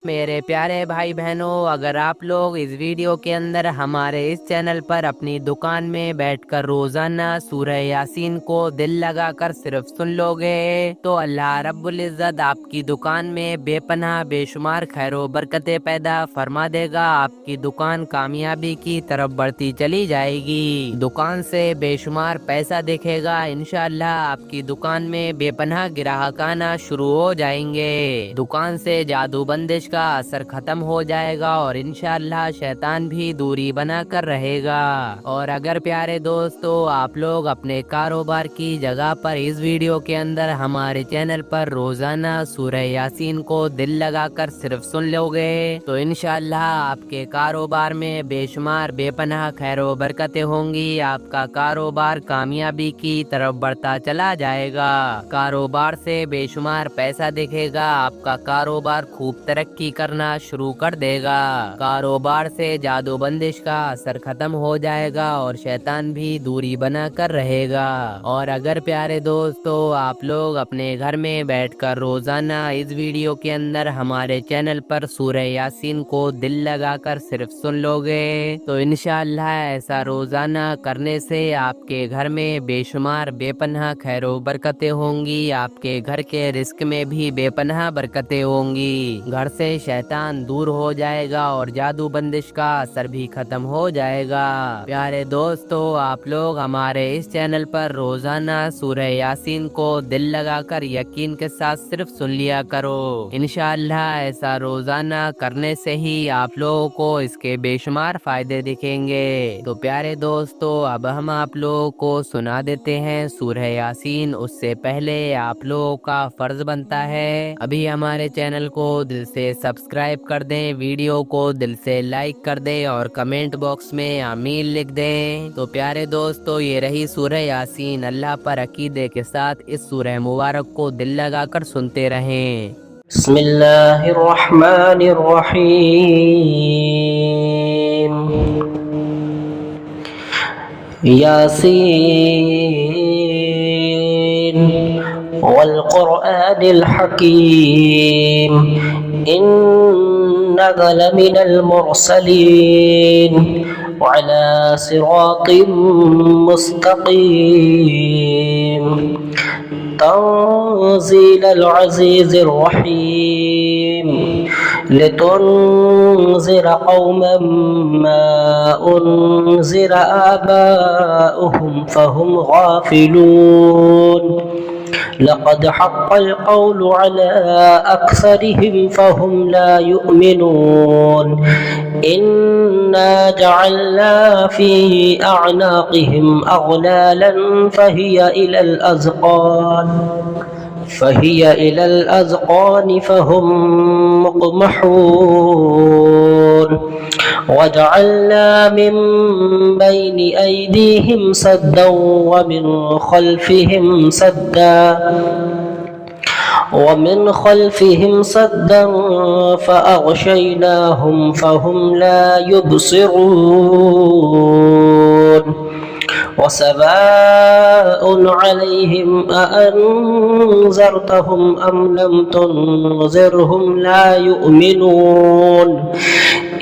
मेरे प्यारे भाई बहनों, अगर आप लोग इस वीडियो के अंदर हमारे इस चैनल पर अपनी दुकान में बैठकर रोजाना सूरह यासीन को दिल लगाकर सिर्फ सुन लोगे तो अल्लाह रब्बुल इज्जत आपकी दुकान में बेपनाह बेशुमार खैरो बरकतें पैदा फरमा देगा। आपकी दुकान कामयाबी की तरफ बढ़ती चली जाएगी। दुकान से बेशुमार पैसा दिखेगा। इंशाअल्लाह आपकी दुकान में बेपनाह ग्राहक आना शुरू हो जाएंगे। दुकान से जादू बंदिश का असर खत्म हो जाएगा और इंशाअल्लाह शैतान भी दूरी बना कर रहेगा। और अगर प्यारे दोस्तों आप लोग अपने कारोबार की जगह पर इस वीडियो के अंदर हमारे चैनल पर रोजाना सूरह यासीन को दिल लगाकर सिर्फ सुन लोगे तो इंशाअल्लाह आपके कारोबार में बेशुमार बेपनाह खैरो बरकतें होंगी। आपका कारोबार कामयाबी की तरफ बढ़ता चला जाएगा। कारोबार से बेशुमार पैसा दिखेगा। आपका कारोबार खूब तरक्की करना शुरू कर देगा। कारोबार से जादू बंदिश का असर खत्म हो जाएगा और शैतान भी दूरी बना कर रहेगा। और अगर प्यारे दोस्तों आप लोग अपने घर में बैठकर रोजाना इस वीडियो के अंदर हमारे चैनल पर सूरह यासीन को दिल लगाकर सिर्फ सुन लोगे तो इंशाअल्लाह ऐसा रोजाना करने से आपके घर में बेशुमार बेपनाह खैरो बरकतें होंगी। आपके घर के रिस्क में भी बेपनाह बरकतें होंगी। घर से शैतान दूर हो जाएगा और जादू बंदिश का असर भी खत्म हो जाएगा। प्यारे दोस्तों आप लोग हमारे इस चैनल पर रोजाना सूरह यासीन को दिल लगाकर यकीन के साथ सिर्फ सुन लिया करो। इंशाअल्लाह ऐसा रोजाना करने से ही आप लोगों को इसके बेशुमार फायदे दिखेंगे। तो प्यारे दोस्तों अब हम आप लोगों को सुना देते हैं सूरह यासीन। उससे पहले आप लोगों का फर्ज बनता है अभी हमारे चैनल को दिल से सब्सक्राइब कर दें, वीडियो को दिल से लाइक कर दें और कमेंट बॉक्स में आमीन लिख दें। तो प्यारे दोस्तों ये रही सूरह यासीन। अल्लाह पर अकीदे के साथ इस सूरह मुबारक को दिल लगाकर सुनते रहें। बिस्मिल्लाहिर्रहमानिर्रहीम। यासीन वल क़ुरआनिल हकीम इन्नका लमिनल मुरसलीन वअला सिरातिम मुस्तक़ीम तंज़ीलल अज़ीज़िर रहीम लितुनज़िर क़ौमन मा उनज़िर आबाउहुम फ़हुम गाफ़िलून लक़द हक़्क़ल क़ौलु अला अक्सरिहिम फ़हुम ला युमिनून इन्ना जअलना फ़ी अअनाक़िहिम अग़लालन फ़हिय इलल अज़क़ान फ़हुम मुक़महून वजअलना मिन बैनि ऐदीहिम सद्दन ومن خلفهم سدا فأغشيناهم فهم لا يبصرون وسواء عليهم أأنذرتهم أم لم تنذرهم لا يؤمنون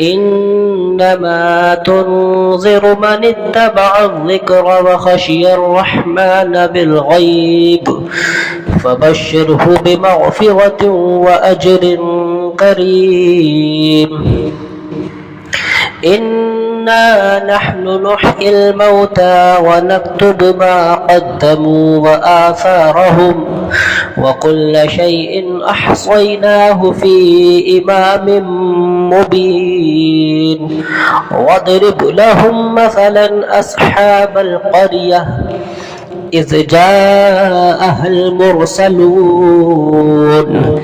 إنما تنذر من اتبع الذكر وخشي الرحمن بالغيب فبشره بمغفرة وأجر كريم إنا نحن نحيي الموتى ونكتب ما قدموا وآثارهم وكل شيء أحصيناه في إمام مبين واضرب لهم مثلا أصحاب القرية إذ جاءها المرسلون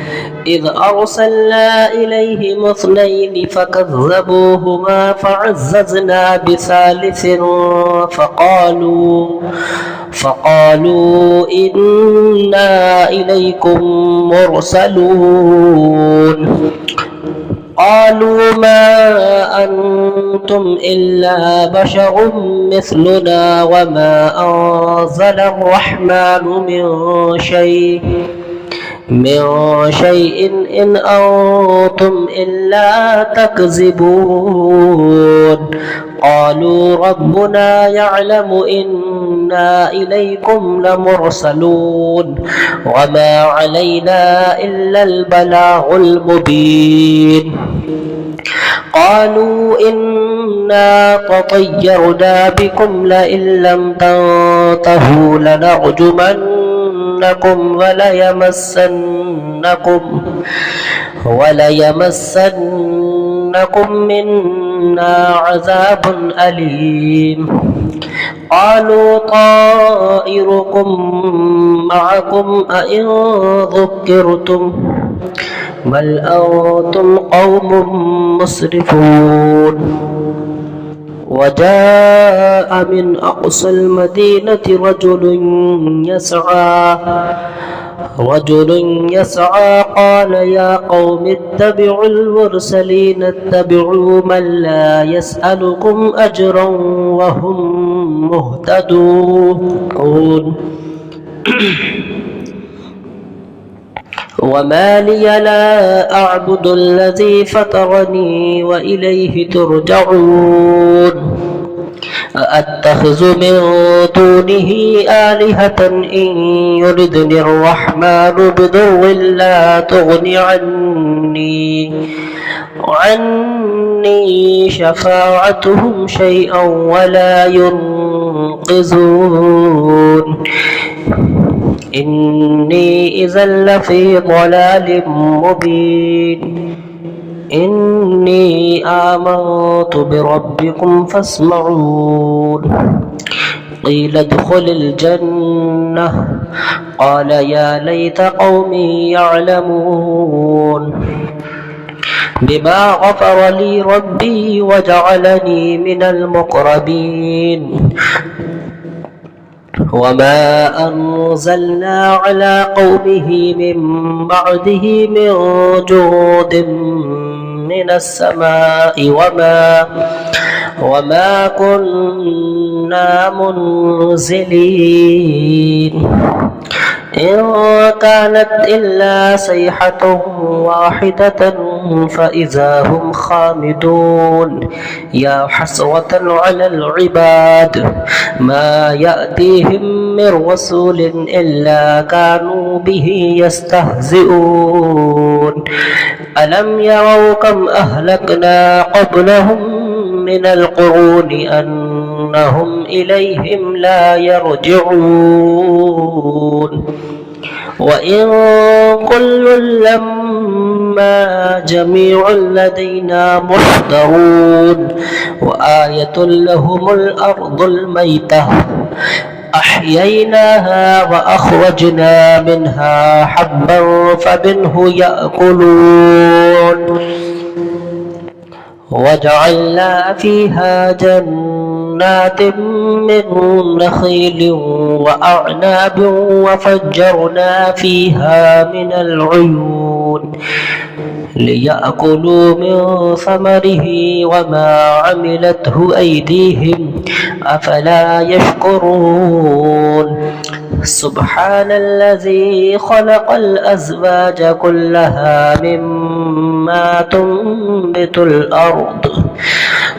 إذ أرسلنا إليهم اثنين فكذبوهما فعززنا بثالث فقالوا إنا إليكم مرسلون قالوا ما أنتم إلا بشر مثلنا وما أنزل الرحمن من شيء من شيء إن أنتم إلا تكذبون قالوا ربنا يعلم إنا إليكم لمرسلون وما علينا إلا البلاغ المبين قالوا إنا تطيرنا بكم لئن لم تنتهوا لنرجمنكم وليمسنكم منا عذاب أليم قالوا طائركم معكم أئن ذكرتم بل أنتم قوم مسرفون وجاء من أقصى المدينة رجل يسعى قال يا قوم اتبعوا المرسلين اتبعوا من لا يسألكم أجرا وهم مهتدون وما لي لا أعبد الذي فطرني وإليه ترجعون أأتخذ من دونه آلهة إن يردني الرحمن بضر لا تغن عني شفاعتهم شيئا ولا ينقذون إني إذا لفي ضلال مبين إني آمنت بربكم فاسمعون قيل ادخل الجنة قال يا ليت قومي يعلمون بما غفر لي ربي وجعلني من المقربين وما أنزلنا على قومه من بعده من جود من السماء وما كنا منزلين إن كانت إلا صيحة واحدة فإذا هم خامدون يا حسرة على العباد ما يأتيهم من رسول إلا كانوا به يستهزئون ألم يروا كم أهلكنا قبلهم من القرون أنهم إليهم لا يرجعون وإن كل لما جميع لدينا محضرون وآية لهم الأرض الميتة أحييناها وأخرجنا منها حبا فمنه يأكلون وجعلنا فيها جنات من نخيل وأعناب وفجرنا فيها من العيون ليأكلوا من ثمره وما عملته أيديهم أفلا يشكرون سبحان الذي خلق الأزواج كلها مما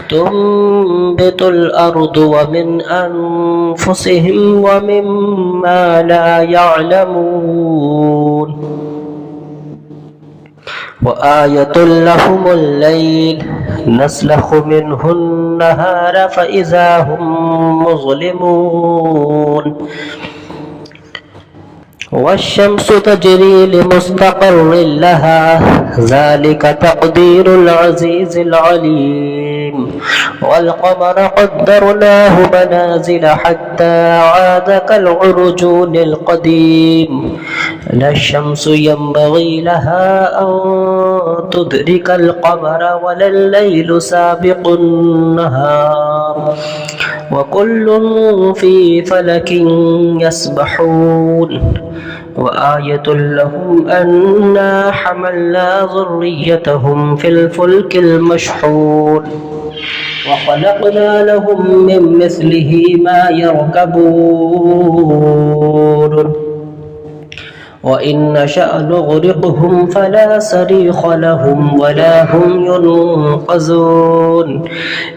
تنبت الأرض ومن أنفسهم ومما لا يعلمون وآية لهم الليل نسلخ منه النهار فإذا هم مظلمون والشمس تجري لمستقر لها ذلك تقدير العزيز العليم والقمر قدرناه منازل حتى عاد كالعرجون القديم لا الشمس ينبغي لها أن تدرك القمر ولا الليل سابق النهار وكل في فلك يسبحون وآية لهم أنا حملنا ذريتهم في الفلك المشحون وخلقنا لهم من مثله ما يركبون وإن نشأ نغرقهم فلا صريخ لهم ولا هم ينقذون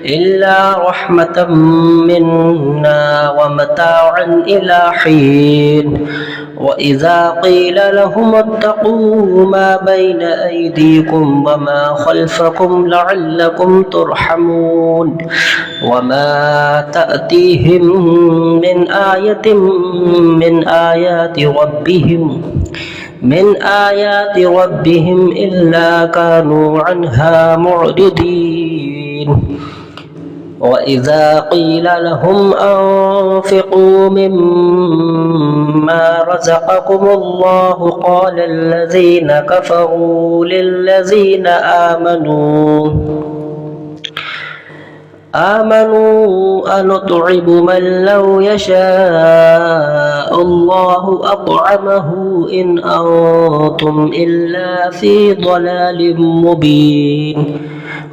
إلا رحمة منا ومتاعا إلى حين وإذا قيل لهم اتقوا ما بين أيديكم وما خلفكم لعلكم ترحمون وما تأتيهم من آية من آيات ربهم إلا كانوا عنها معرضين وإذا قيل لهم أنفقوا مما رزقكم الله قال الذين كفروا للذين آمنوا أنطعم من لو يشاء الله أطعمه إن أنتم إلا في ضلال مبين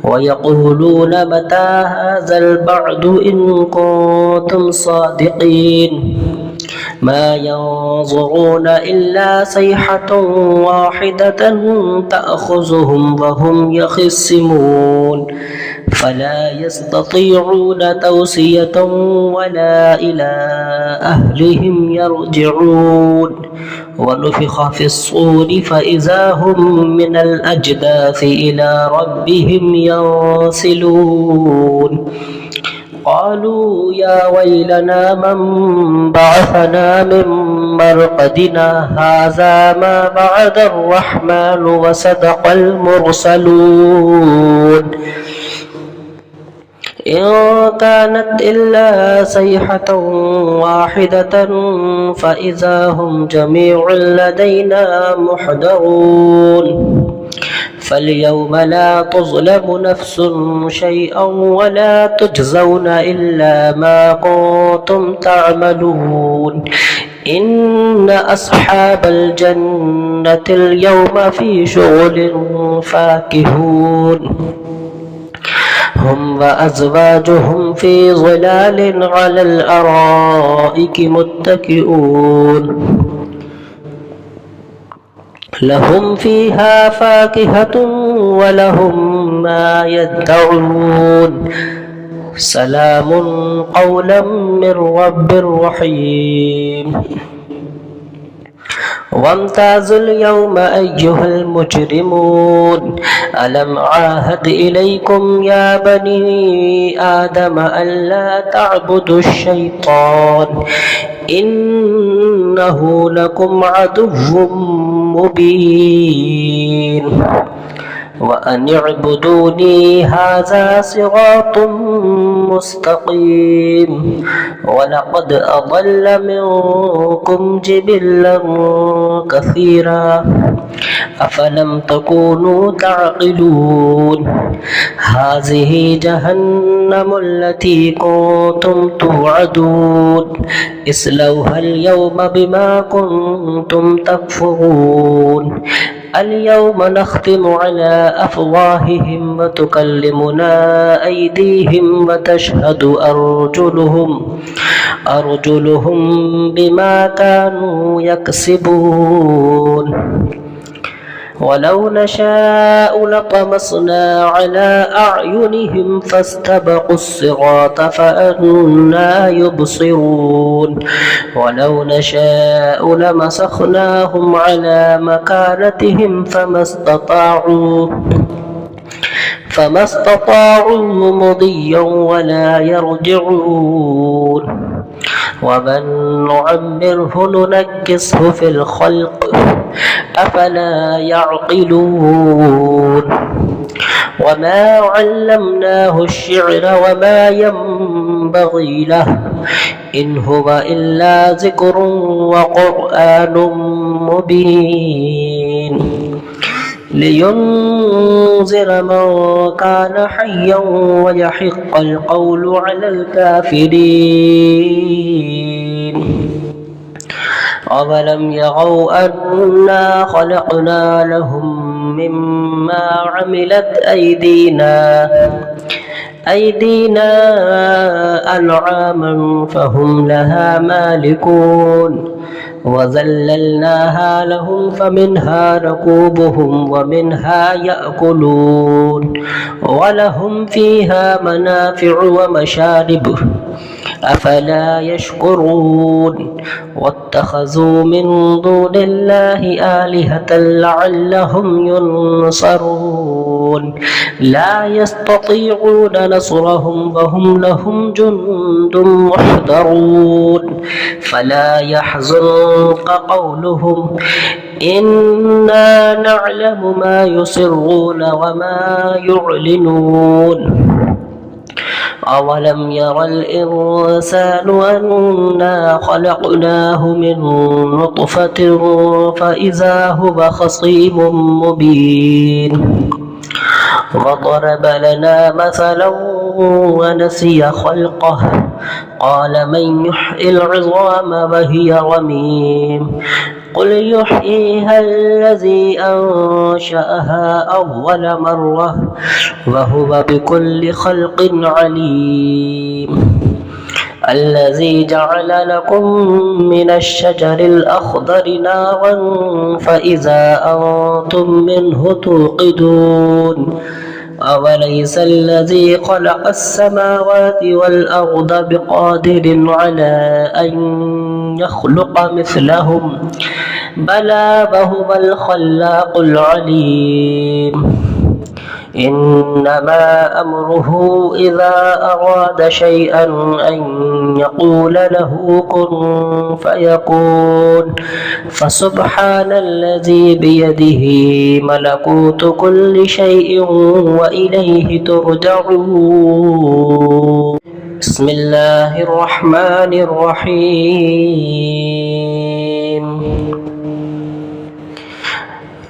ويقولون متى هذا البعد إن كنتم صادقين ما ينظرون إلا صيحة واحدة تأخذهم وهم يخصمون فلا يستطيعون توصية ولا إلى أهلهم يرجعون ونفخ في الصور فإذا هم من الأجداث إلى ربهم ينسلون قالوا يا ويلنا من بعثنا من مرقدنا هذا ما وعد الرحمن وصدق المرسلون إن كانت إلا صيحة واحدة فإذا هم جميع لدينا محضرون فاليوم لا تظلم نفس شيئا ولا تجزون إلا ما كنتم تعملون إن أصحاب الجنة اليوم في شغل فاكهون هم وأزواجهم في ظلال على الأرائك متكئون لهم فيها فاكهة ولهم ما يدعون سلام قولا من رب رحيم وامتازوا اليوم أيها المجرمون ألم عاهد إليكم يا بني آدم ألا تعبدوا الشيطان إنه لكم عدو مبين وأن اعبدوني هذا صراط مستقيم ولقد أضل منكم جبلا كثيرا أفلم تكونوا تعقلون هذه جهنم التي كنتم توعدون اصلوها اليوم بما كنتم تكفرون اليوم نختم على أفواههم وتكلمنا أيديهم وتشهد أرجلهم بما كانوا يكسبون ولو نشاء لطمسنا على أعينهم فاستبقوا الصراط فأنى يبصرون ولو نشاء لمسخناهم على مكانتهم فما استطاعوا مضيا ولا يرجعون ومن نعمره ننكسه في الخلق أفلا يعقلون وما علمناه الشعر وما ينبغي له إن هو إلا ذكر وقرآن مبين لينذر من كان حيا ويحق القول على الكافرين أولم يروا أنا خلقنا لهم مما عملت أيدينا أنعاما فهم لها مالكون وذللناها لهم فمنها ركوبهم ومنها يأكلون ولهم فيها منافع ومشارب أفلا يشكرون واتخذوا من دون الله آلهة لعلهم ينصرون لا يستطيعون نصرهم وهم لهم جند محضرون فلا يحزنك قولهم إنا نعلم ما يسرون وما يعلنون أولم ير الإنسان أنا خلقناه من نطفة فإذا هو خصيم مبين وضرب لنا مثلا ونسي خلقه قال من يحيي العظام وهي رميم قل يحييها الذي أنشأها أول مرة وهو بكل خلق عليم الذي جعل لكم من الشجر الأخضر نارا فإذا أنتم منه توقدون أوليس الذي خلق السماوات والأرض بقادر على أن يخلق مثلهم بلى وهو الخلاق العليم إنما أمره إذا أراد شيئا أن يقول له كن فيكون فسبحان الذي بيده ملكوت كل شيء وإليه ترجعون بسم الله الرحمن الرحيم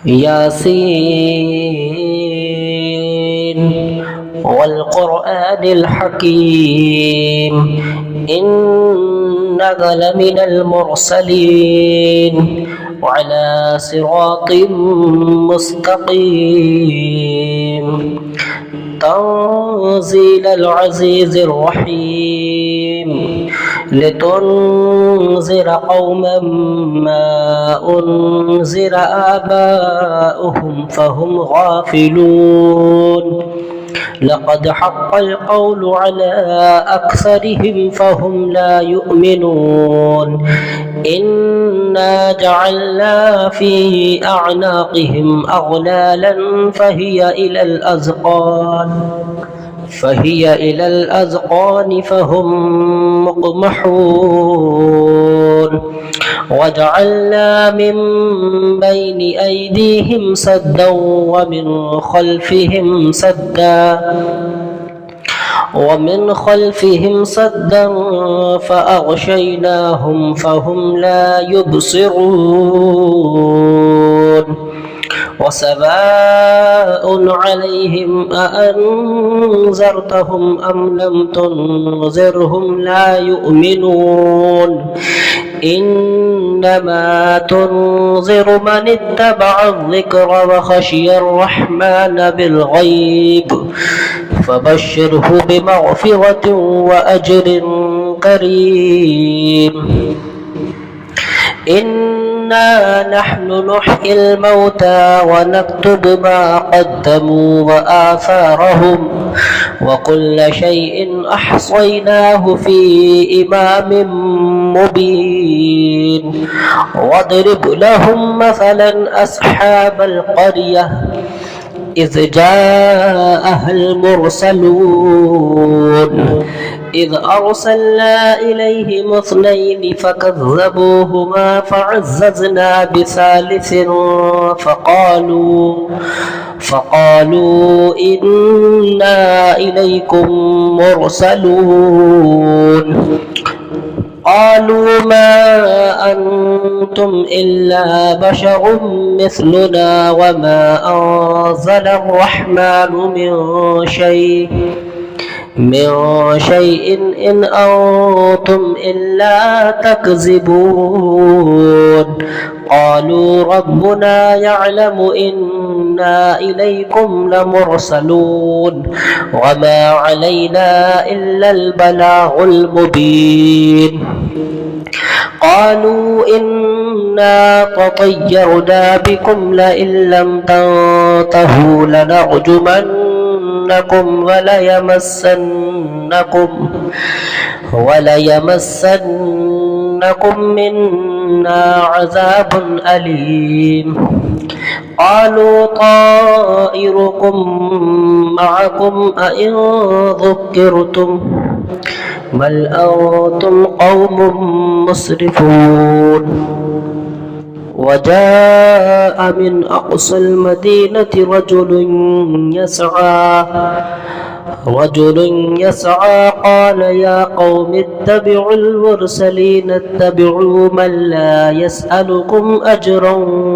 ياسين والقرآن الحكيم إنك لمن المرسلين وعلى صراط مستقيم تنزيل العزيز الرحيم لتنذر قوما ما أنذر آباؤهم فهم غافلون لقد حق القول على أكثرهم فهم لا يؤمنون إنا جعلنا في أعناقهم أغلالا فهي إلى الأذقان فهم مقمحون وجعلنا من بين أيديهم سدا ومن خلفهم سدا فأغشيناهم فهم لا يبصرون وسواء عليهم أأنذرتهم أم لم تنذرهم لا يؤمنون إنما تنذر من اتبع الذكر وخشي الرحمن بالغيب فبشره بمغفرة وأجر كريم إنا نحن نحيي الموتى ونكتب ما قدموا وآثارهم وكل شيء أحصيناه في إمام مبين واضرب لهم مثلا أصحاب القرية إذ جاءها المرسلون إذ أرسلنا إليهم اثنين فكذبوهما فعززنا بثالث فقالوا إنا إليكم مرسلون قالوا ما أنتم إلا بشر مثلنا وما أنزل الرحمن من شيء إن أنتم إلا تكذبون قالوا ربنا يعلم إنا إليكم لمرسلون وما علينا إلا البلاغ المبين قالوا إنا تطيرنا بكم لئن لم تنتهوا لنرجمنكم وليمسنكم منا عذاب أليم قالوا طائركم معكم أئن ذكرتم بل أنتم قوم مسرفون وجاء من أقصى المدينة رجل يسعى قال يا قوم اتبعوا المرسلين اتبعوا من لا يسألكم أجرا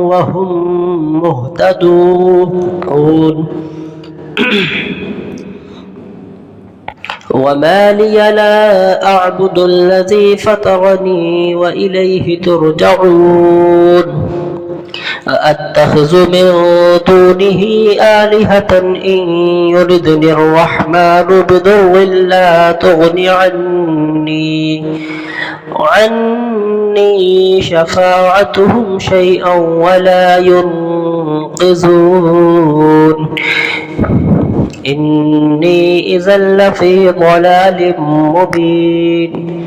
وهم مهتدون وما لي لا أعبد الذي فطرني وإليه ترجعون أأتخذ من دونه آلهة إن يردني الرحمن بضر لا تغن عني شفاعتهم شيئا ولا ينقذون إني إذا لفي ضلال مبين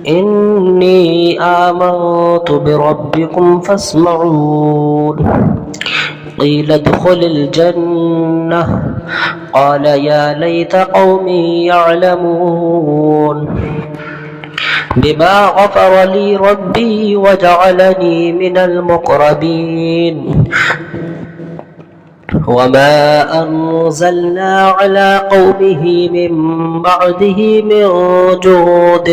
إني آمنت بربكم فاسمعون قيل ادخل الجنة قال يا ليت قومي يعلمون بما غفر لي ربي وجعلني من المقربين وما أنزلنا على قومه من بعده من جود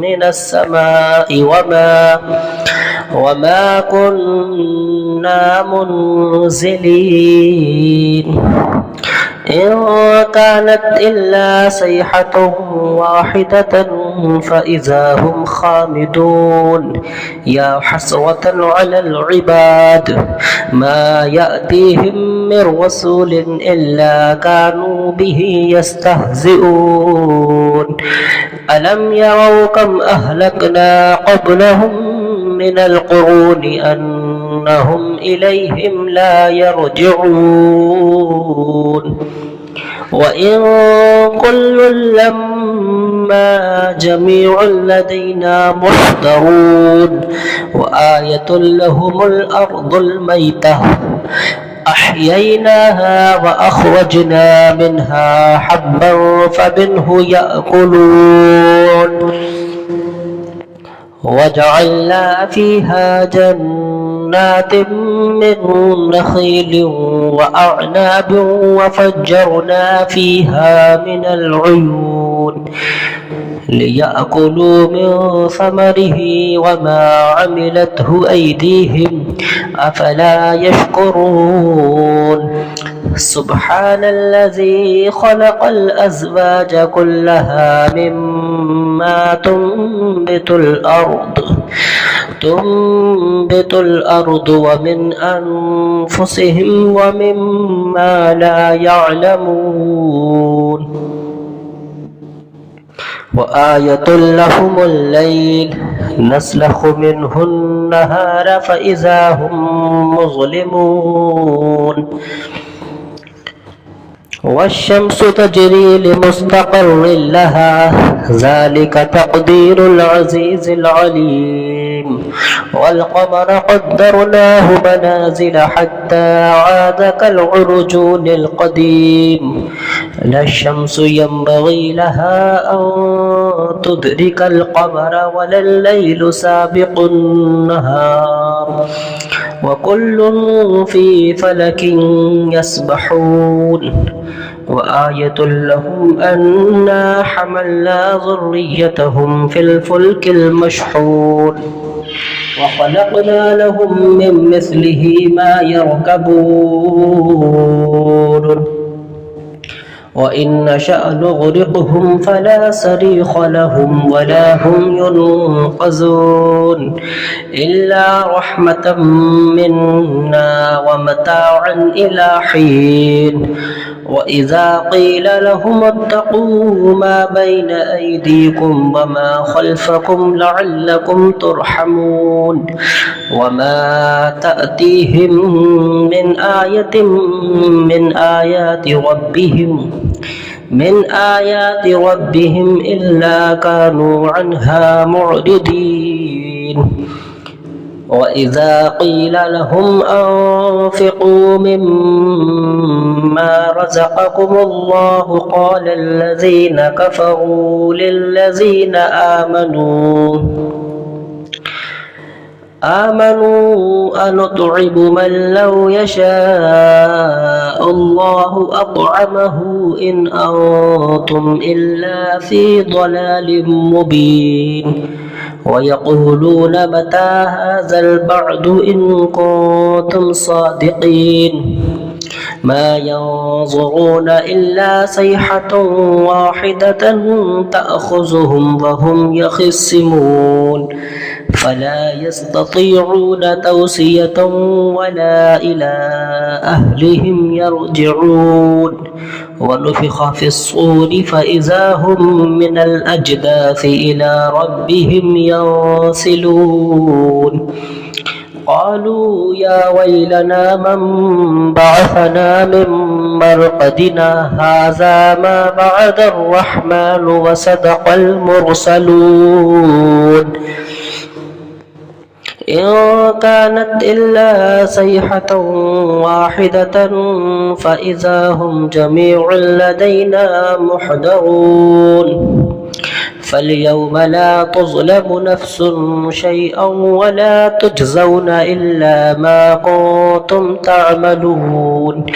من السماء وما كنا منزلين إن كانت إلا صيحة واحدة فإذا هم خامدون يا حسرة على العباد ما يأتيهم من رسول إلا كانوا به يستهزئون ألم يروا كم أهلكنا قبلهم من القرون أنهم إليهم لا يرجعون وإن كل لما جميع لدينا محضرون وآية لهم الأرض الميتة أحييناها وأخرجنا منها حبا فمنه يأكلون وجعلنا فيها جنات من نخيل وأعناب وفجرنا فيها من العيون ليأكلوا من ثمره وما عملته أيديهم أفلا يشكرون سبحان الذي خلق الأزواج كلها مما تنبت الأرض ومن أنفسهم ومما لا يعلمون وآية لهم الليل نسلخ منه النهار فإذا هم مظلمون والشمس تجري لمستقر لها ذلك تقدير العزيز العليم والقمر قدرناه منازل حتى عاد كالعرجون القديم لا الشمس ينبغي لها أن تدرك القمر ولا الليل سابق النهار وكل في فلك يسبحون وآية لهم أنا حملنا ذريتهم في الفلك المشحون وخلقنا لهم من مثله ما يركبون وإن نشأ نغرقهم فلا صريخ لهم ولا هم ينقذون إلا رحمة منا ومتاعا إلى حين وإذا قيل لهم اتقوا ما بين أيديكم وما خلفكم لعلكم ترحمون وما تأتيهم من آية من آيات ربهم إلا كانوا عنها معرضين وإذا قيل لهم أنفقوا مما رزقكم الله قال الذين كفروا للذين آمنوا أنطعم من لو يشاء الله أطعمه إن أنتم إلا في ضلال مبين ويقولون متى هذا البعد إن كنتم صادقين ما ينظرون إلا صيحة واحدة تأخذهم وهم يخصمون فلا يستطيعون توصية ولا إلى أهلهم يرجعون ونفخ في الصور فإذا هم من الأجداث إلى ربهم ينسلون قالوا يا ويلنا من بعثنا من مرقدنا هذا ما بعد الرحمن وصدق المرسلون إن كانت إلا صيحة واحدة فإذا هم جميع لدينا محضرون فاليوم لا تظلم نفس شيئا ولا تجزون إلا ما كنتم تعملون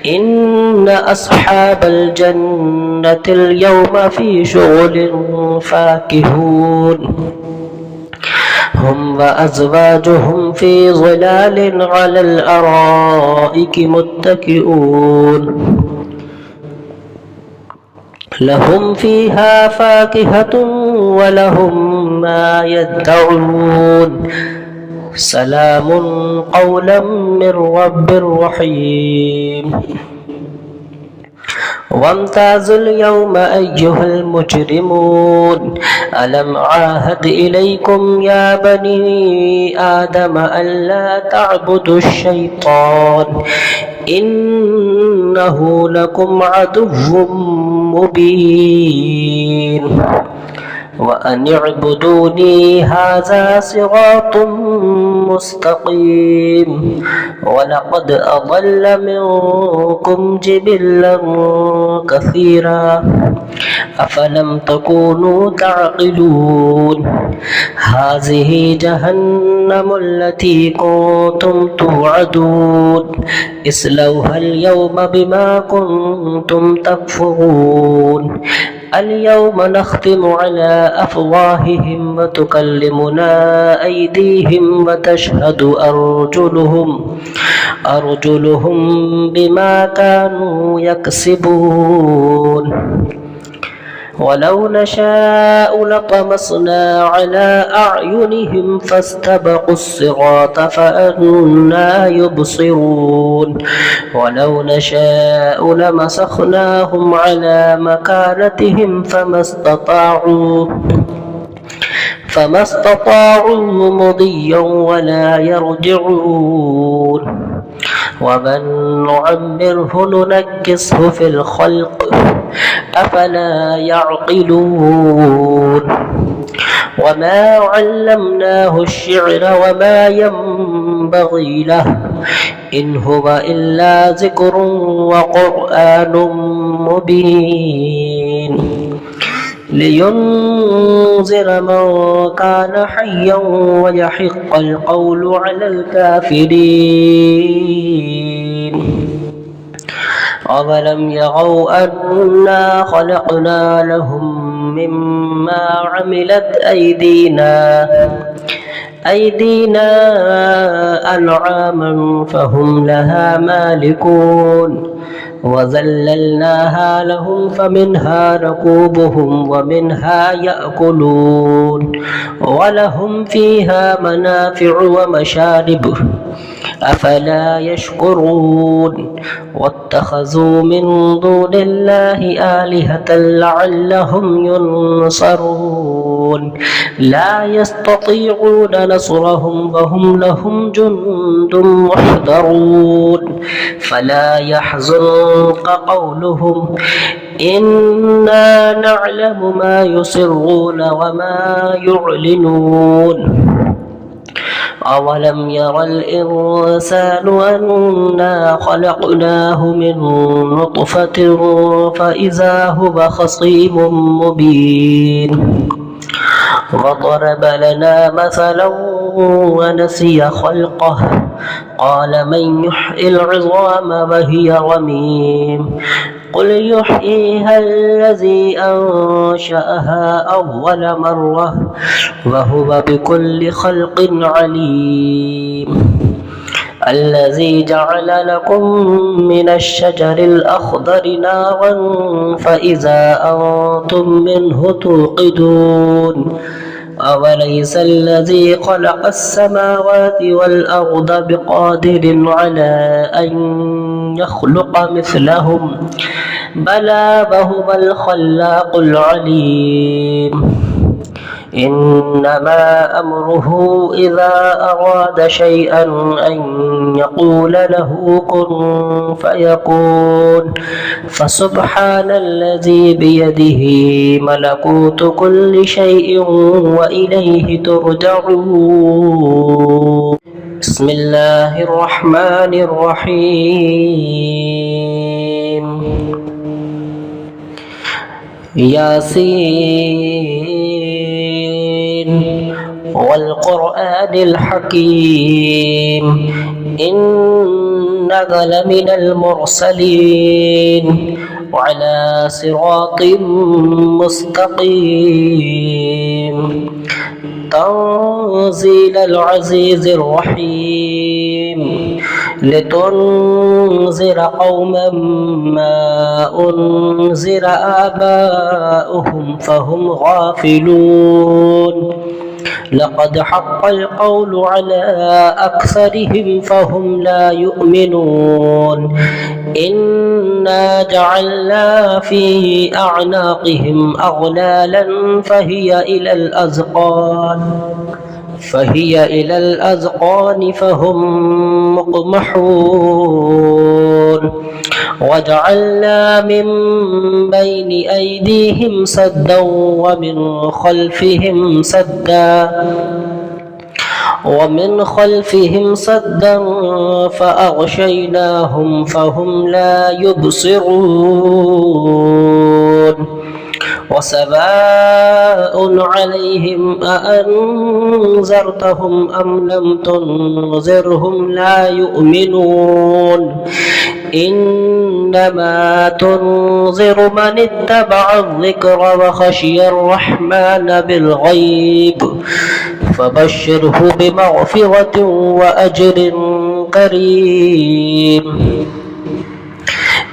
إن أصحاب الجنة اليوم في شغل فاكهون هم وأزواجهم في ظلال على الأرائك متكئون لهم فيها فاكهة ولهم ما يدعون سلام قولا من رب رحيم وامتازوا اليوم أيها المجرمون ألم عاهد إليكم يا بني آدم ألا تعبدوا الشيطان إنه لكم عدو مبين وأن اعبدوني هذا صراط مستقيم ولقد أضل منكم جبلا كثيرا أفلم تكونوا تعقلون هذه جهنم التي كنتم توعدون اصلوها اليوم بما كنتم تكفرون اليوم نختم على أفواههم وتكلمنا أيديهم وتشهد أرجلهم بما كانوا يكسبون ولو نشاء لطمسنا على أعينهم فاستبقوا الصراط فأنى يبصرون ولو نشاء لمسخناهم على مكانتهم فما استطاعوا مضيا ولا يرجعون ومن نعمره ننكسه في الخلق أفلا يعقلون وما علمناه الشعر وما ينبغي له إن هو إلا ذكر وقرآن مبين لينذر من كان حيا ويحق القول على الكافرين أولم يروا أنا خلقنا لهم مما عملت أيدينا أنعاما فهم لها مالكون وذللناها لهم فمنها ركوبهم ومنها يأكلون ولهم فيها منافع ومشارب أفلا يشكرون واتخذوا من دون الله آلهة لعلهم ينصرون لا يستطيعون نصرهم وهم لهم جند محضرون فلا يحزنك قولهم إنا نعلم ما يسرون وما يعلنون أولم ير الإنسان أنا خلقناه من نطفة فإذا هو خصيم مبين وضرب لنا مثلا ونسي خلقه قال من يحيي العظام وهي رميم قل يحييها الذي أنشأها أول مرة وهو بكل خلق عليم الذي جعل لكم من الشجر الأخضر نارا فإذا أنتم منه توقدون أوليس الذي خلق السماوات والأرض بقادر على أن يخلق مثلهم بلى وهو الخلاق العليم إنما أمره إذا أراد شيئا أن يقول له كن فيكون فسبحان الذي بيده ملكوت كل شيء وإليه ترجعون بسم الله الرحمن الرحيم ياسين والقرآن الحكيم إنك لمن المرسلين وعلى صراط مستقيم تنزيل العزيز الرحيم لتنذر قوما ما أنذر آباؤهم فهم غافلون لقد حق القول على أكثرهم فهم لا يؤمنون إنا جعلنا في أعناقهم أغلالا فهي إلى الأذقان فهم مقمحون وجعلنا من بين أيديهم سدا ومن خلفهم سدا فأغشيناهم فهم لا يبصرون وسواء عليهم أأنذرتهم أم لم تنذرهم لا يؤمنون إنما تنذر من اتبع الذكر وخشي الرحمن بالغيب فبشره بمغفرة وأجر كريم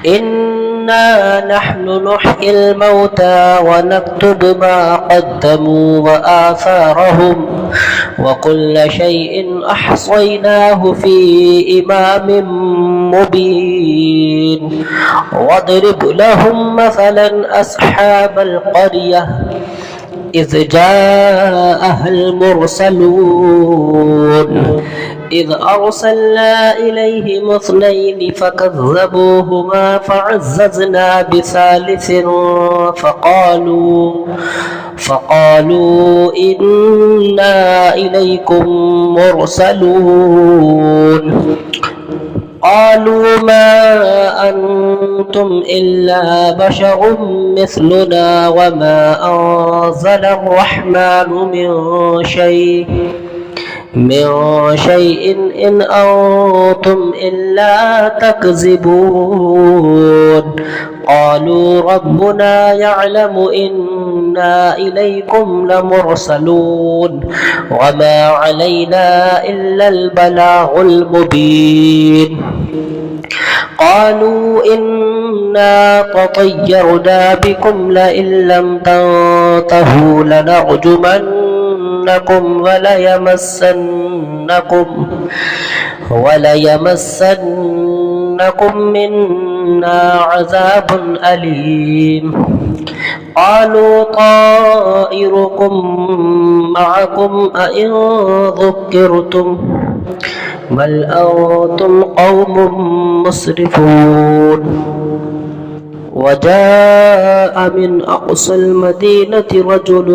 إنا نحن نحيي الموتى ونكتب ما قدموا وآثارهم وكل شيء أحصيناه في إمام مبين واضرب لهم مثلا أصحاب القرية إذ جاءها المرسلون إذ أرسلنا إليهم اثنين فكذبوهما فعززنا بثالث فقالوا إنا إليكم مرسلون قالوا ما أنتم إلا بشر مثلنا وما أنزل الرحمن من شيء إن أنتم إلا تكذبون قالوا ربنا يعلم إنا إليكم لمرسلون وما علينا إلا البلاغ المبين قالوا إنا تطيرنا بكم لئن لم تنتهوا لنرجمنكم وليمسنكم منا عذاب أليم قالوا طائركم معكم أئن ذكرتم بل أنتم قوم مسرفون وجاء من أقصى المدينة رجل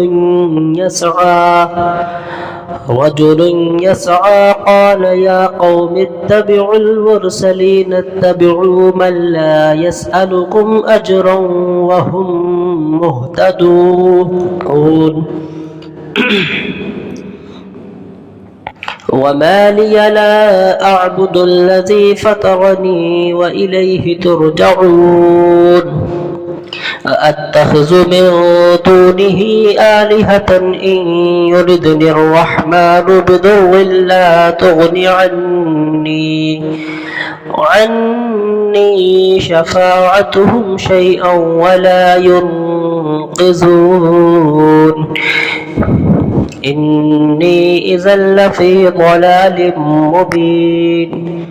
يسعى قال يا قوم اتبعوا المرسلين اتبعوا من لا يسألكم أجرا وهم مهتدون وما لي لا أعبد الذي فطرني وإليه ترجعون أأتخذ من دونه آلهة إن يردني الرحمن بضر لا تغن عني شفاعتهم شيئا ولا ينقذون إني إذا لفي ضلال مبين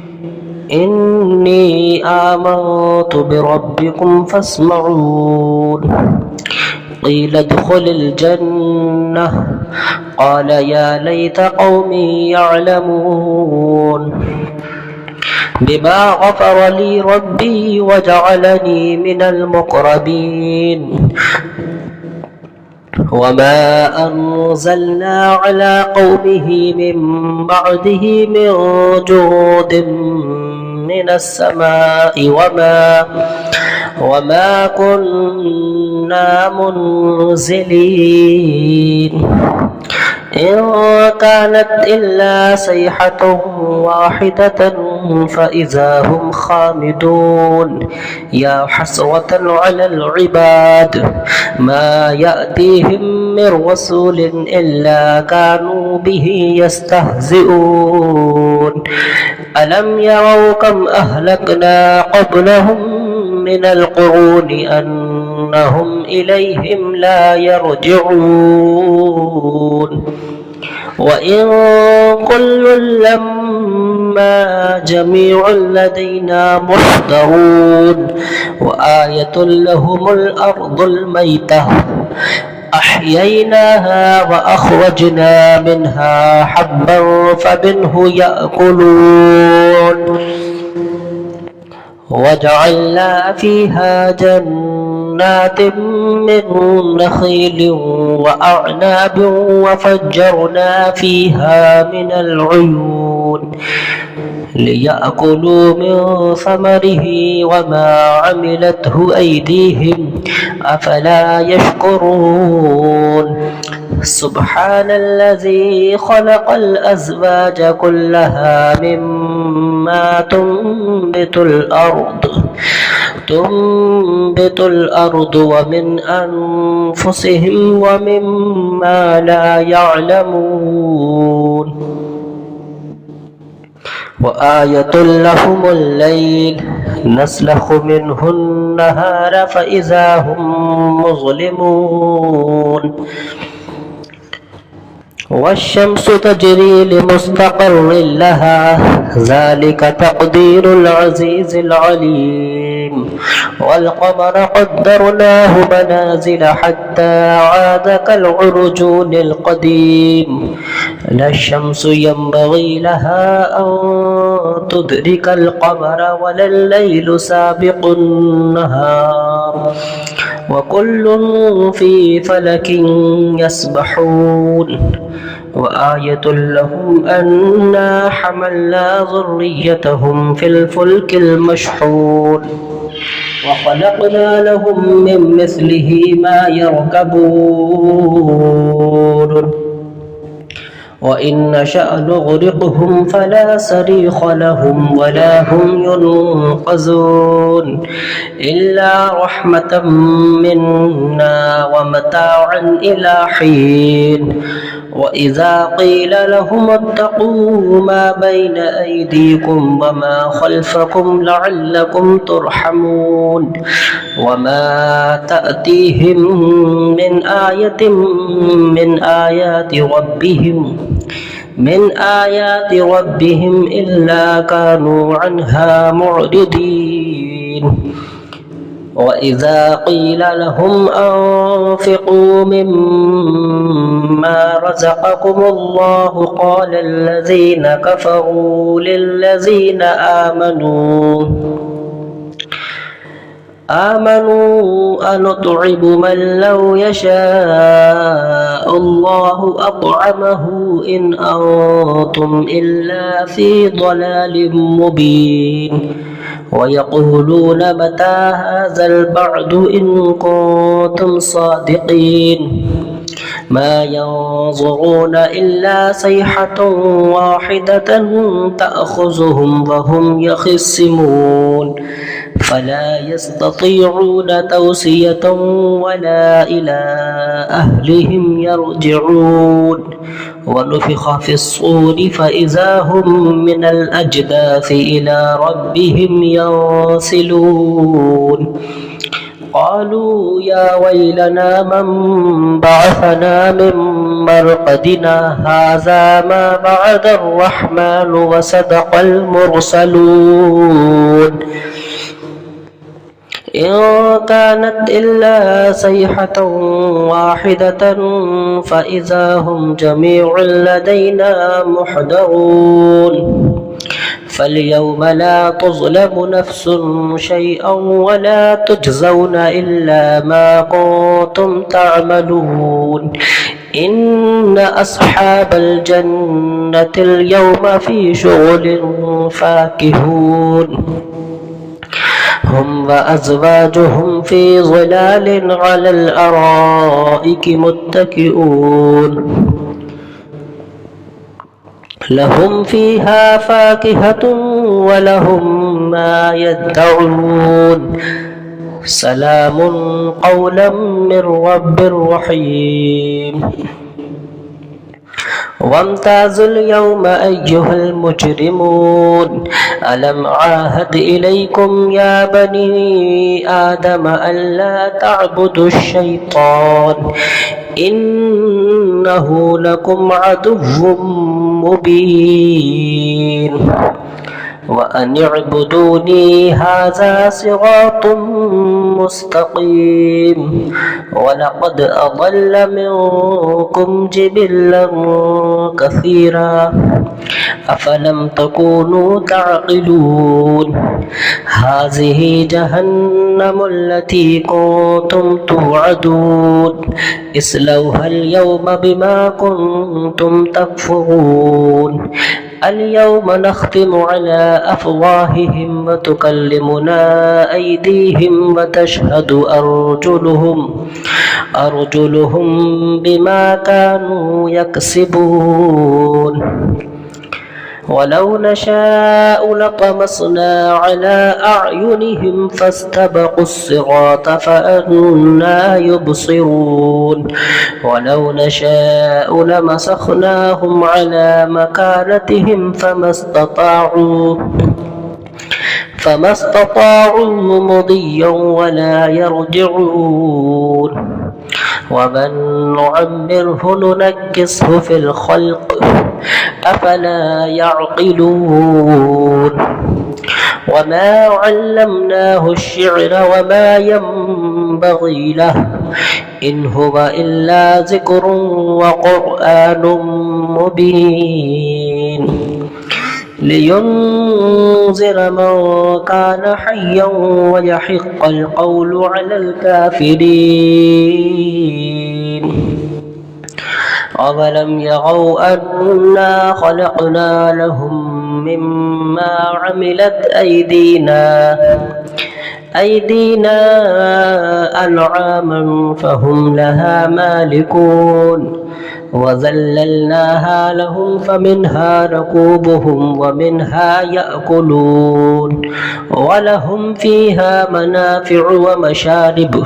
إني آمنت بربكم فاسمعون قيل ادخل الجنة قال يا ليت قومي يعلمون بما غفر لي ربي وجعلني من المقربين وما أنزلنا على قومه من بعده من جود من السماء وما كنا منزلين إن كانت إلا صيحة واحدة فإذا هم خامدون يا حسرة على العباد ما يأتيهم من رسول إلا كانوا به يستهزئون ألم يروا كم أهلكنا قبلهم من القرون أنهم إليهم لا يرجعون وإن كل لما جميع لدينا محضرون وآية لهم الأرض الميتة أحييناها وأخرجنا منها حبا فمنه يأكلون وجعلنا فيها جنات من نخيل وأعناب وفجرنا فيها من العيون ليأكلوا من ثمره وما عملته أيديهم أفلا يشكرون سبحان الذي خلق الأزواج كلها مما تنبت الأرض ومن أنفسهم ومما لا يعلمون وآية لهم الليل نسلخ منه النهار فإذا هم مظلمون والشمس تجري لمستقر لها ذلك تقدير العزيز العليم والقمر قدرناه منازل حتى عاد كالعرجون القديم لا الشمس ينبغي لها أن تدرك القمر ولا الليل سابق النهار وكل في فلك يسبحون وآية لهم أنا حملنا ذريتهم في الفلك المشحون وخلقنا لهم من مثله ما يركبون وإن نشأ نغرقهم فلا صريخ لهم ولا هم ينقذون إلا رحمة منا ومتاعا إلى حين وإذا قيل لهم اتقوا ما بين أيديكم وما خلفكم لعلكم ترحمون وما تأتيهم من آية من آيات ربهم إلا كانوا عنها معرضين وإذا قيل لهم أنفقوا مما رزقكم الله قال الذين كفروا للذين آمنوا أنطعم من لو يشاء الله أطعمه إن أنتم إلا في ضلال مبين ويقولون متى هذا البعد إن كنتم صادقين ما ينظرون إلا صيحة واحدة تأخذهم وهم يخصمون فلا يستطيعون توصية ولا إلى أهلهم يرجعون ونفخ في الصور فإذا هم من الأجداث إلى ربهم ينسلون قالوا يا ويلنا من بعثنا من مرقدنا هذا ما بعد الرحمن وصدق المرسلون إن كانت إلا صيحة واحدة فإذا هم جميع لدينا محضرون فاليوم لا تظلم نفس شيئا ولا تجزون إلا ما كنتم تعملون إن أصحاب الجنة اليوم في شغل فاكهون هم وأزواجهم في ظلال على الأرائك متكئون لهم فيها فاكهة ولهم ما يدعون سلام قولا من رب رحيم وامتازوا اليوم أيها المجرمون ألم عاهد إليكم يا بني آدم ألا تعبدوا الشيطان إنه لكم عدو مبين وأن اعبدوني هذا صراط مستقيم ولقد أضل منكم جبلا كثيرا أفلم تكونوا تعقلون هذه جهنم التي كنتم توعدون اصلوها اليوم بما كنتم تكفرون اليوم نختم على أفواههم وتكلمنا أيديهم وتشهد أرجلهم بما كانوا يكسبون ولو نشاء لطمسنا على أعينهم فاستبقوا الصراط فأنى يبصرون ولو نشاء لمسخناهم على مكانتهم فما استطاعوا مضيا ولا يرجعون ومن نعمره ننكسه في الخلق أفلا يعقلون وما علمناه الشعر وما ينبغي له إن هو إلا ذكر وقرآن مبين لينذر من كان حيا ويحق القول على الكافرين أولم يروا أنا خلقنا لهم مما عملت أيدينا أنعاما فهم لها مالكون وذللناها لهم فمنها ركوبهم ومنها يأكلون ولهم فيها منافع ومشارب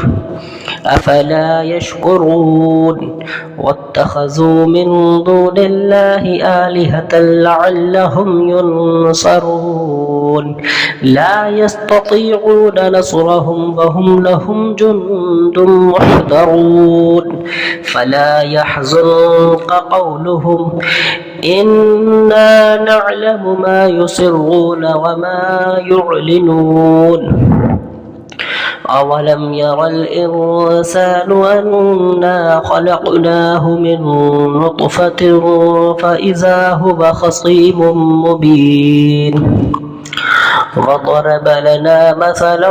أفلا يشكرون واتخذوا من دون الله آلهة لعلهم ينصرون لا يستطيعون نصرهم وهم لهم جند محضرون فلا يحزنك قولهم إنا نعلم ما يسرون وما يعلنون أولم ير الإنسان أنا خلقناه من نطفة فإذا هو خصيم مبين وضرب لنا مثلا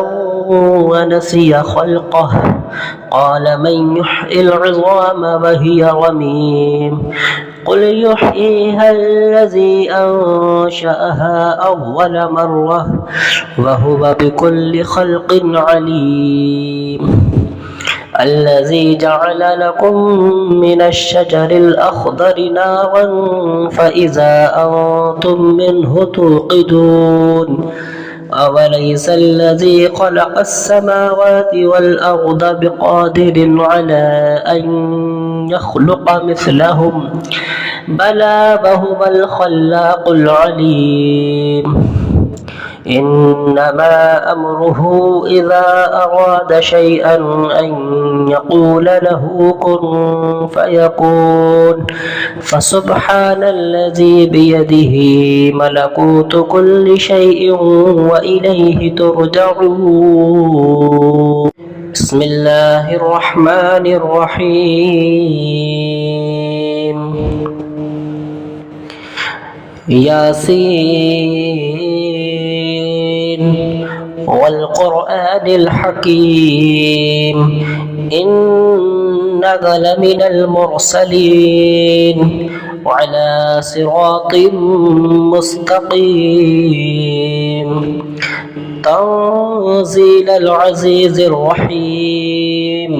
ونسي خلقه قال من يحيي العظام وهي رميم قل يحييها الذي أنشأها أول مرة وهو بكل خلق عليم الذي جعل لكم من الشجر الأخضر نارا فإذا أنتم منه توقدون أوليس الذي خلق السماوات والأرض بقادر على أن يخلق مثلهم بلى وهو الخلاق العليم إنما أمره إذا أراد شيئا أن يقول له كن فيكون فسبحان الذي بيده ملكوت كل شيء وإليه ترجعون بسم الله الرحمن الرحيم ياسين والقرآن الحكيم إنك لمن المرسلين وعلى صراط مستقيم تنزيل العزيز الرحيم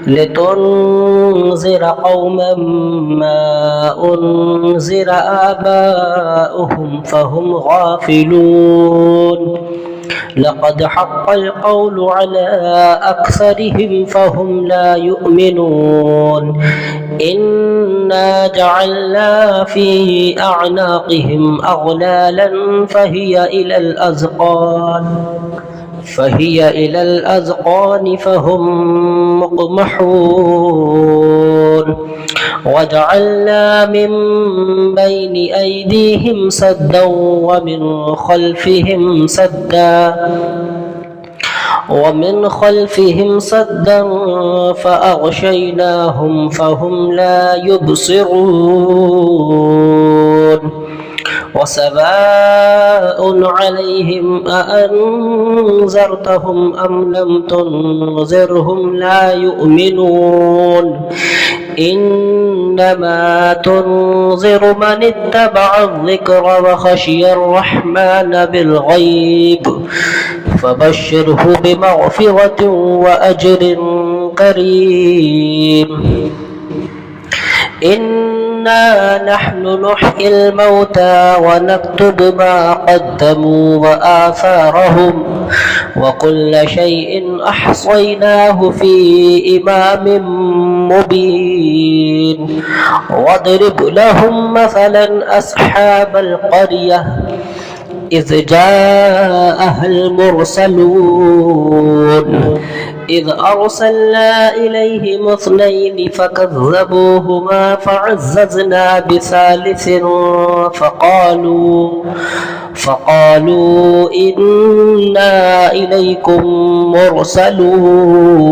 لتنذر قوما ما أنذر آباؤهم فهم غافلون لقد حق القول على أكثرهم فهم لا يؤمنون إنا جعلنا في أعناقهم أغلالا فهي إلى الأذقان فهم مقمحون وجعلنا من بين أيديهم سدا ومن خلفهم سدا فأغشيناهم فهم لا يبصرون وسواء عليهم أأنذرتهم أم لم تنذرهم لا يؤمنون إنما تنذر من اتبع الذكر وخشي الرحمن بالغيب فبشره بمغفرة وأجر كريم إنا نحن نحيي الموتى ونكتب ما قدموا وآثارهم وكل شيء أحصيناه في إمام مبين واضرب لهم مثلا أصحاب القرية إذ جاءها المرسلون إذ أرسلنا إليهم اثنين فكذبوهما فعززنا بثالث فقالوا إنا إليكم مرسلون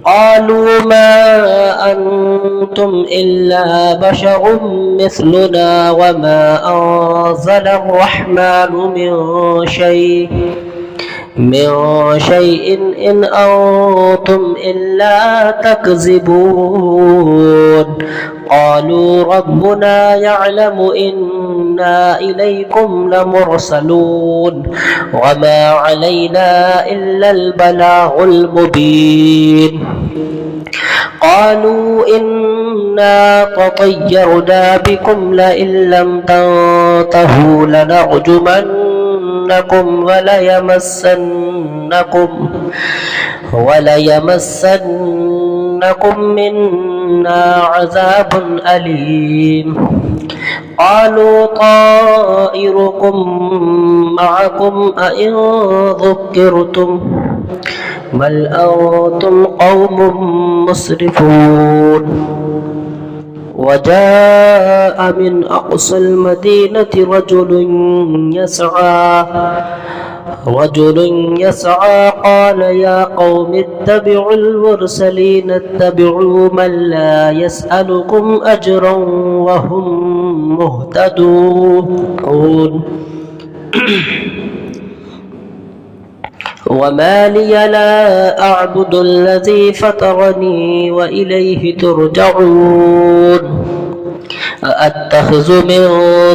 قالوا ما أنتم إلا بشر مثلنا وما أنزل الرحمن من شيء إن أنتم إلا تكذبون قالوا ربنا يعلم إنا إليكم لمرسلون وما علينا إلا البلاغ المبين قالوا إنا تطيرنا بكم لئن لم تنتهوا وليمسنكم منا عذاب أليم قالوا طائركم معكم أئن ذكرتم بل أنتم قوم مسرفون وجاء من أقصى المدينة رجل يسعى قال يا قوم اتبعوا المرسلين اتبعوا من لا يسألكم أجرا وهم مهتدون وما لي لا أعبد الذي فطرني وإليه ترجعون أأتخذ من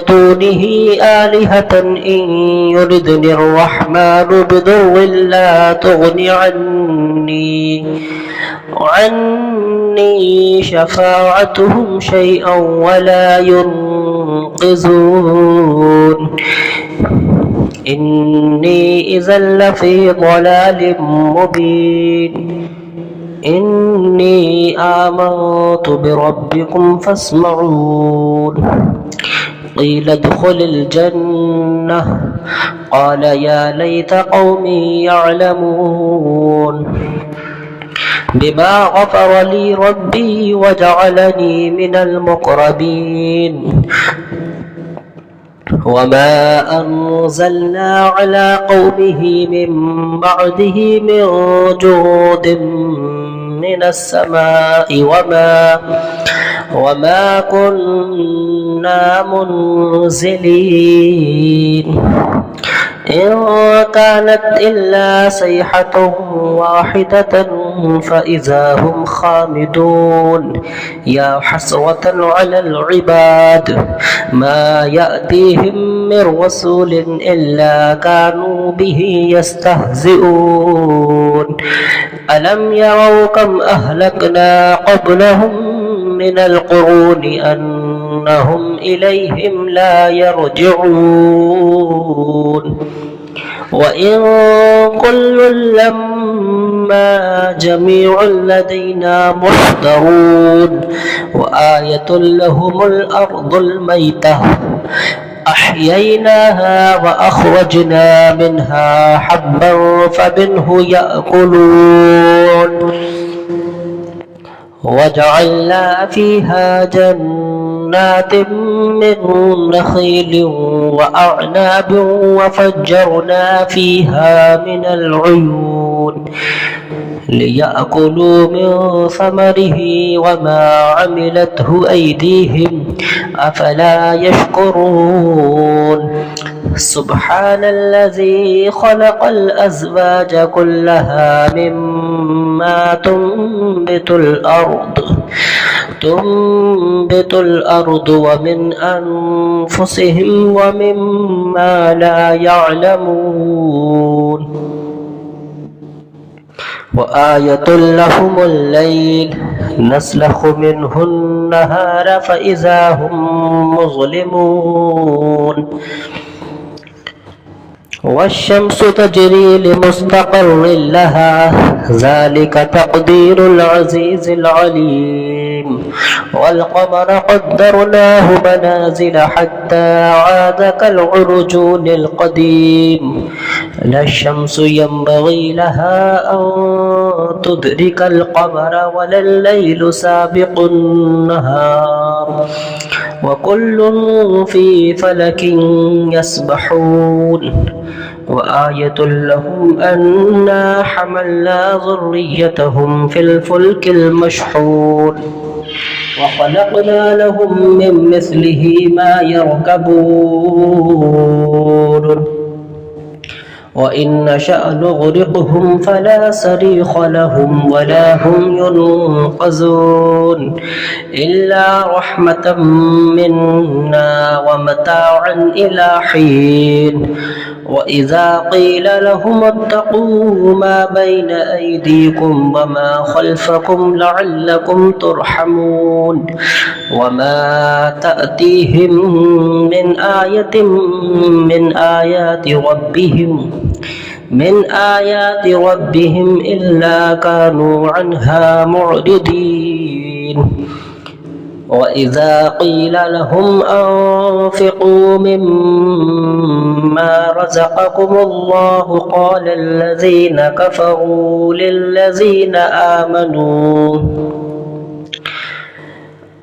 دونه آلهة إن يردني الرحمن بضر لا تغن عني شفاعتهم شيئا ولا ينقذون إني إذا لفي ضلال مبين إني آمنت بربكم فاسمعون قيل ادخل الجنة قال يا ليت قومي يعلمون بما غفر لي ربي وجعلني من المقربين وما أنزلنا على قومه من بعده من جود من السماء وما كنا منزلين إن كانت إلا صيحة واحدة فإذا هم خامدون يا حسرة على العباد ما يأتيهم من رسول إلا كانوا به يستهزئون ألم يروا كم أهلكنا قبلهم من القرون أنهم إليهم لا يرجعون وإن كل لما جميع لدينا محضرون وآية لهم الأرض الميتة أحييناها وأخرجنا منها حبا فمنه يأكلون وجعلنا فيها جنات من نخيل وأعناب وفجرنا فيها من العيون ليأكلوا من ثمره وما عملته أيديهم أفلا يشكرون سبحان الذي خلق الأزواج كلها مما تنبت الأرض ومن أنفسهم ومما لا يعلمون وآية لهم الليل نسلخ منه النهار فإذا هم مظلمون والشمس تجري لمستقر لها ذلك تقدير العزيز العليم والقمر قدرناه منازل حتى عاد كالعرجون القديم لا الشمس ينبغي لها أن تدرك القمر ولا الليل سابق النهار وكل في فلك يسبحون وآية لهم أنا حملنا ذريتهم في الفلك المشحون وخلقنا لهم من مثله ما يركبون وإن نشأ نغرقهم فلا صريخ لهم ولا هم ينقذون إلا رحمة منا ومتاعا إلى حين وإذا قيل لهم اتقوا ما بين أيديكم وما خلفكم لعلكم ترحمون وما تأتيهم من آية من آيات ربهم إلا كانوا عنها معرضين وإذا قيل لهم أنفقوا مما رزقكم الله قال الذين كفروا للذين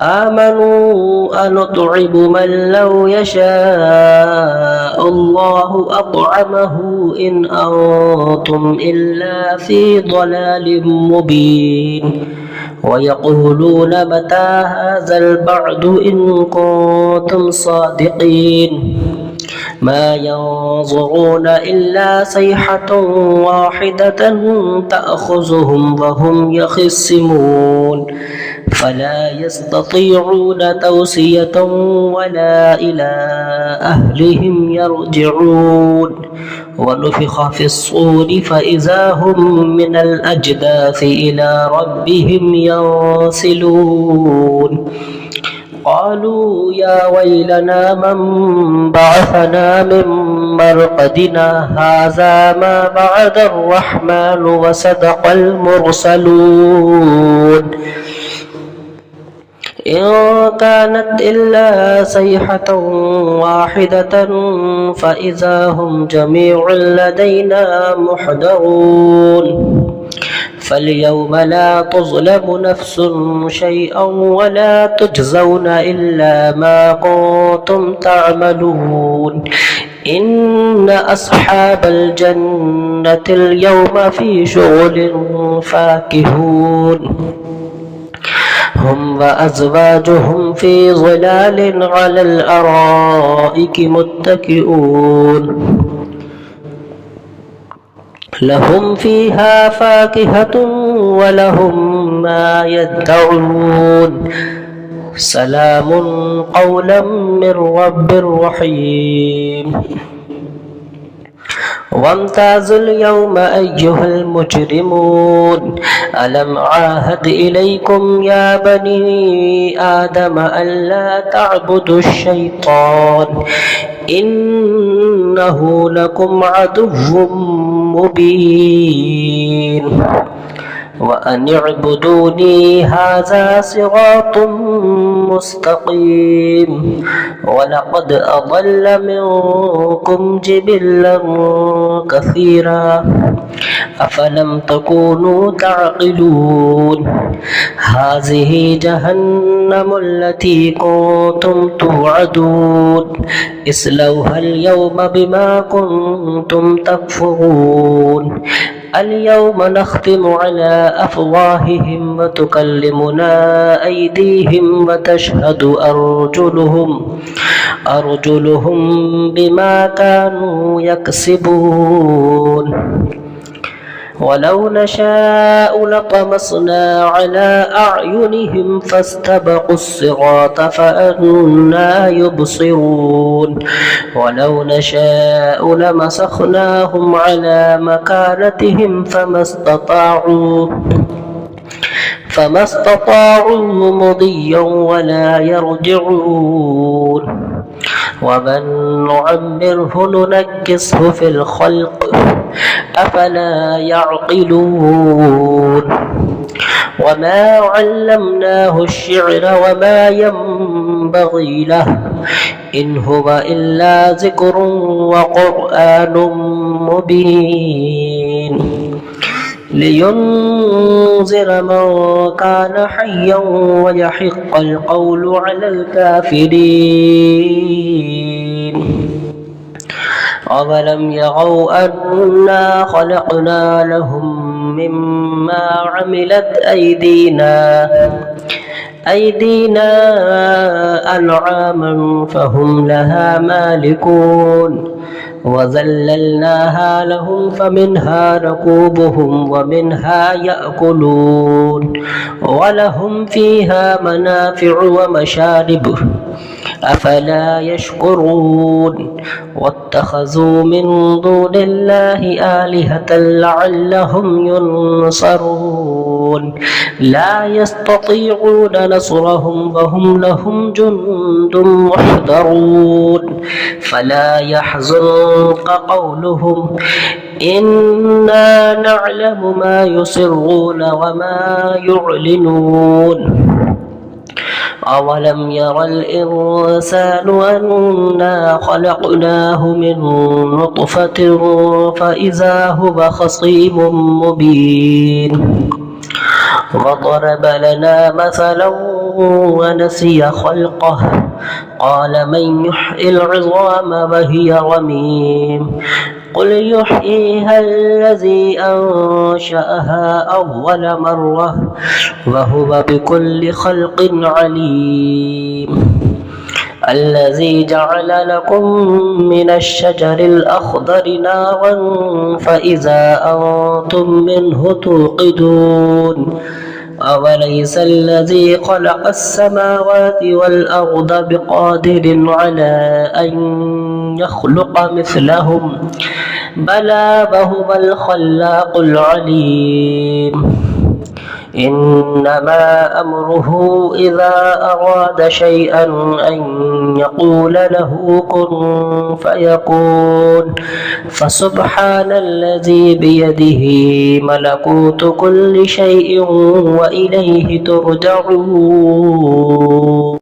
آمنوا أنطعم من لو يشاء الله أطعمه إن أنتم إلا في ضلال مبين ويقولون متى هذا البعد إن كنتم صادقين ما ينظرون إلا صيحة واحدة تأخذهم وهم يخصمون فلا يستطيعون توصية ولا إلى أهلهم يرجعون ونفخ في الصور فإذا هم من الأجداث إلى ربهم ينسلون قالوا يا ويلنا من بعثنا من مرقدنا هذا ما بعد الرحمن وصدق المرسلون إن كانت إلا صيحة واحدة فإذا هم جميع لدينا محضرون فاليوم لا تظلم نفس شيئا ولا تجزون إلا ما كنتم تعملون إن أصحاب الجنة اليوم في شغل فاكهون هم وأزواجهم في ظلال على الأرائك متكئون لهم فيها فاكهة ولهم ما يدعون سلام قولا من رب رحيم وامتازوا اليوم أيها المجرمون ألم عاهد إليكم يا بني آدم ألا تعبدوا الشيطان إنه لكم عدو مبين وأن اعبدوني هذا صراط مستقيم ولقد أضل منكم جبلا كثيرا أفلم تكونوا تعقلون هذه جهنم التي كنتم توعدون اصلوها اليوم بما كنتم تكفرون اليوم نختم على أفواههم وتكلمنا أيديهم وتشهد أرجلهم بما كانوا يكسبون ولو نشاء لطمسنا على أعينهم فاستبقوا الصراط فأنى يبصرون ولو نشاء لمسخناهم على مكانتهم فما استطاعوا مضيا ولا يرجعون ومن نعمره ننكسه في الخلق أفلا يعقلون وما علمناه الشعر وما ينبغي له إن هو إلا ذكر وقرآن مبين لينذر من كان حيا ويحق القول على الكافرين أولم يروا أنا خلقنا لهم مما عملت أيدينا أنعاما فهم لها مالكون وذللناها لهم فمنها ركوبهم ومنها يأكلون ولهم فيها منافع ومشارب أفلا يشكرون واتخذوا من دون الله آلهة لعلهم ينصرون لا يستطيعون نصرهم وهم لهم جند محضرون فلا يحزنك قولهم إنا نعلم ما يسرون وما يعلنون أولم ير الإنسان أنا خلقناه من نطفة فإذا هو خصيم مبين وضرب لنا مثلا ونسي خلقه قال من يحيي العظام وهي رميم قل يحييها الذي أنشأها أول مرة وهو بكل خلق عليم الذي جعل لكم من الشجر الأخضر نارا فإذا أنتم منه توقدون أوليس الذي خلق السماوات والأرض بقادر على أن يخلق مثلهم بلى وهو الخلاق العليم إنما أمره إذا أراد شيئا أن يقول له كن فيكون فسبحان الذي بيده ملكوت كل شيء وإليه ترجعون.